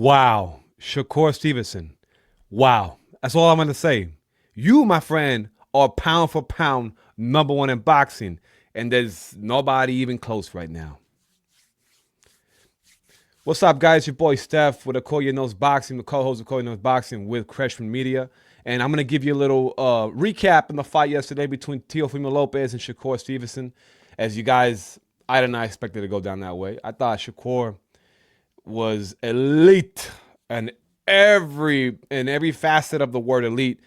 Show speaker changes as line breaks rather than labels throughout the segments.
Wow. Shakur Stevenson. Wow. That's all I'm going to say. You, my friend, are pound for pound #1 in boxing, and there's nobody even close right now. What's up, guys? Your boy Steph with Akoye Knows Boxing, the co-host of Akoye Knows Boxing with Kretschman Media. And I'm going to give you a little recap in the fight yesterday between Teofimo Lopez and Shakur Stevenson. As you guys, I did not expect it to go down that way. I thought Shakur was elite, and every facet of the word elite.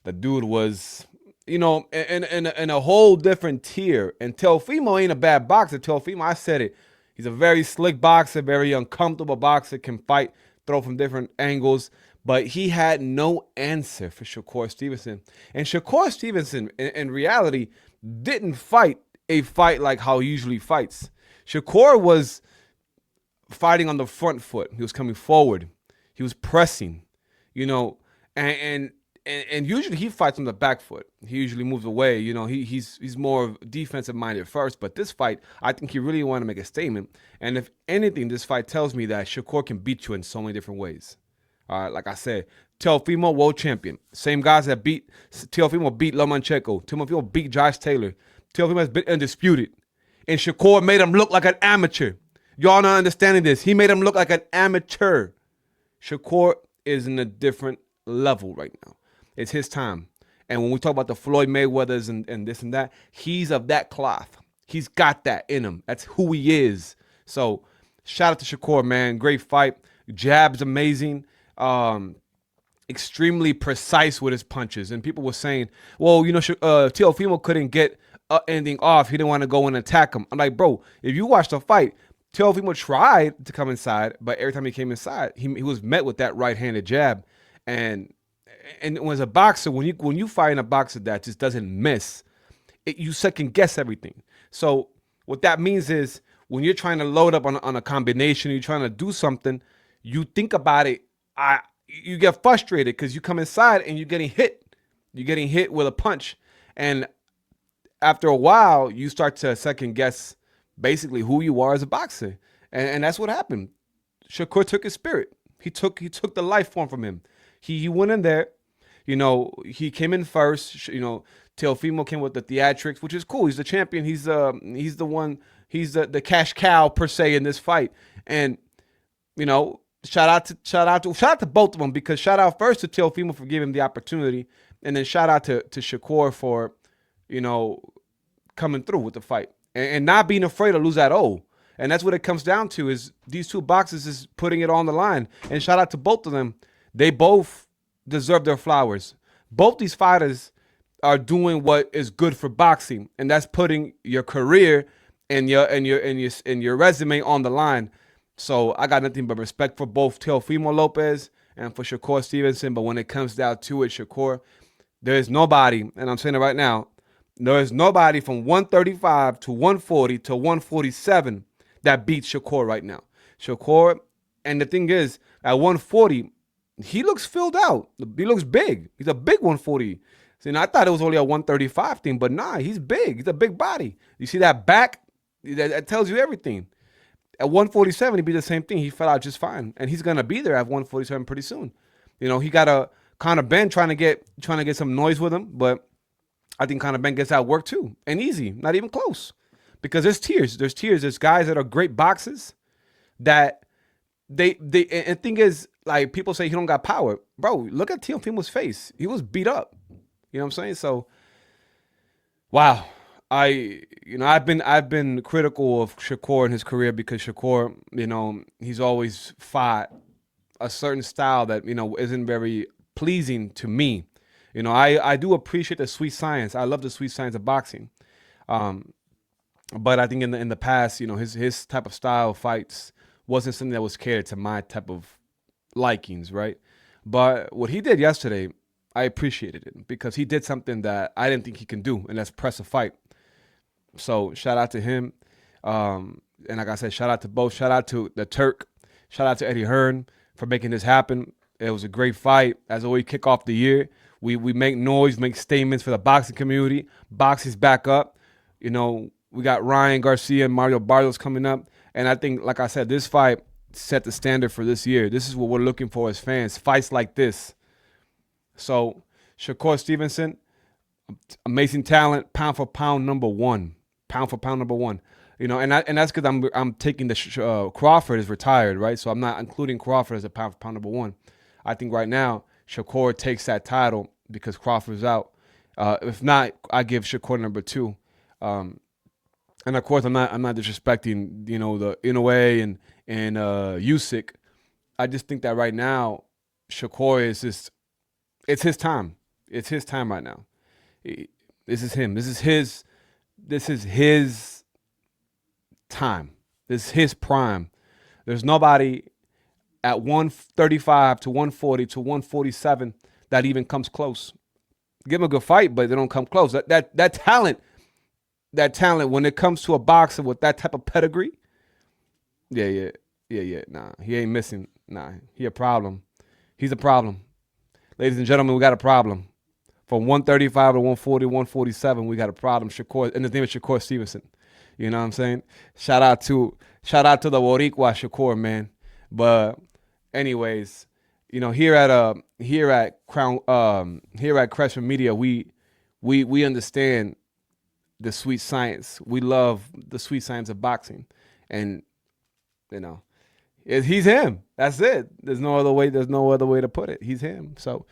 The dude was, in a whole different tier. And Teofimo ain't a bad boxer. Teofimo, I said it. He's a very slick boxer, very uncomfortable boxer, can fight, throw from different angles. But he had no answer for Shakur Stevenson. And Shakur Stevenson, in reality, didn't fight a fight like how he usually fights. Shakur was fighting on the front foot. He was coming forward. He was pressing, and usually he fights on the back foot. He usually moves away. He's more defensive minded first. But this fight, I think he really wanted to make a statement. And if anything, this fight tells me that Shakur can beat you in so many different ways. Like I said, Teofimo, world champion. Same guys that beat Teofimo beat Lomachenko. Teofimo beat Josh Taylor. Teofimo has been undisputed. And Shakur made him look like an amateur. Y'all not understanding this. He made him look like an amateur. Shakur is in a different level right now. It's his time. And when we talk about the Floyd Mayweathers and this and that, he's of that cloth. He's got that in him. That's who he is. So shout out to Shakur, man. Great fight. Jab's amazing. Extremely precise with his punches. And people were saying, well, Teofimo couldn't get anything off. He didn't want to go and attack him. I'm like, bro, if you watch the fight, Teofimo tried to come inside, but every time he came inside, he was met with that right-handed jab. And as a boxer, when you fight a boxer that just doesn't miss, you second guess everything. So what that means is when you're trying to load up on a combination, you're trying to do something, you think about it. You get frustrated because you come inside and you're getting hit. You're getting hit with a punch, and after a while, you start to second guess basically who you are as a boxer, and that's what happened. Shakur took his spirit. He took the life form from him. He went in there, he came in first. Teofimo came with the theatrics, which is cool. He's the champion. He's the one. He's the cash cow per se in this fight. And shout out to both of them, because shout out first to Teofimo for giving him the opportunity, and then shout out to Shakur for coming through with the fight and not being afraid to lose at all. And that's what it comes down to, is these two boxers is putting it on the line. And shout out to both of them. They both deserve their flowers. Both these fighters are doing what is good for boxing, and that's putting your career and your resume on the line. So I got nothing but respect for both Teofimo Lopez and for Shakur Stevenson. But when it comes down to it, Shakur, there is nobody, and I'm saying it right now, there is nobody from 135 to 140 to 147 that beats Shakur right now. Shakur, and the thing is, at 140, he looks filled out. He looks big. He's a big 140. See, I thought it was only a 135 thing, but nah, he's big. He's a big body. You see that back? That tells you everything. At 147, he'd be the same thing. He fell out just fine, and he's gonna be there at 147 pretty soon. He got a Conor Ben trying to get some noise with him, but I think Conor Ben gets out work too, and easy, not even close, because there's tiers. There's guys that are great boxers that and the thing is, like, people say he don't got power, bro. Look at Teofimo's face. He was beat up. You know what I'm saying? So, wow. I've been critical of Shakur in his career because Shakur, he's always fought a certain style that, isn't very pleasing to me. I do appreciate the sweet science. I love the sweet science of boxing. But I think in the past, his type of style of fights wasn't something that was catered to my type of likings, right? But what he did yesterday, I appreciated it, because he did something that I didn't think he can do, and that's press a fight. So shout out to him. And like I said, shout out to both. Shout out to the Turk. Shout out to Eddie Hearn for making this happen. It was a great fight. As always, kick off the year. We make noise, make statements for the boxing community. Boxing's back up. We got Ryan Garcia and Mario Barrios coming up. And I think, like I said, this fight set the standard for this year. This is what we're looking for as fans. Fights like this. So Shakur Stevenson, amazing talent, pound for pound number one. Pound for pound number one. You know, and that's because I'm taking the Crawford is retired, right? So I'm not including Crawford as a pound for pound number one. I think right now Shakur takes that title because Crawford's out. If not, I give Shakur number two. And of course, I'm not disrespecting, you know, the Inoue and Usyk. I just think that right now Shakur is just, it's his time. It's his time right now. This is him. This is his time. This is his prime. There's nobody at 135 to 140 to 147 that even comes close. Give them a good fight, but they don't come close. That talent, when it comes to a boxer with that type of pedigree, yeah. Nah, he ain't missing. Nah, he a problem. He's a problem. Ladies and gentlemen, we got a problem. From 135 to 140, 147, we got a problem. Shakur, and his name is Shakur Stevenson. You know what I'm saying? Shout out to the Boricua Shakur, man. But anyways, you know, here at Kretschman Media, we understand the sweet science. We love the sweet science of boxing, and you know, he's him. That's it. There's no other way to put it. He's him. So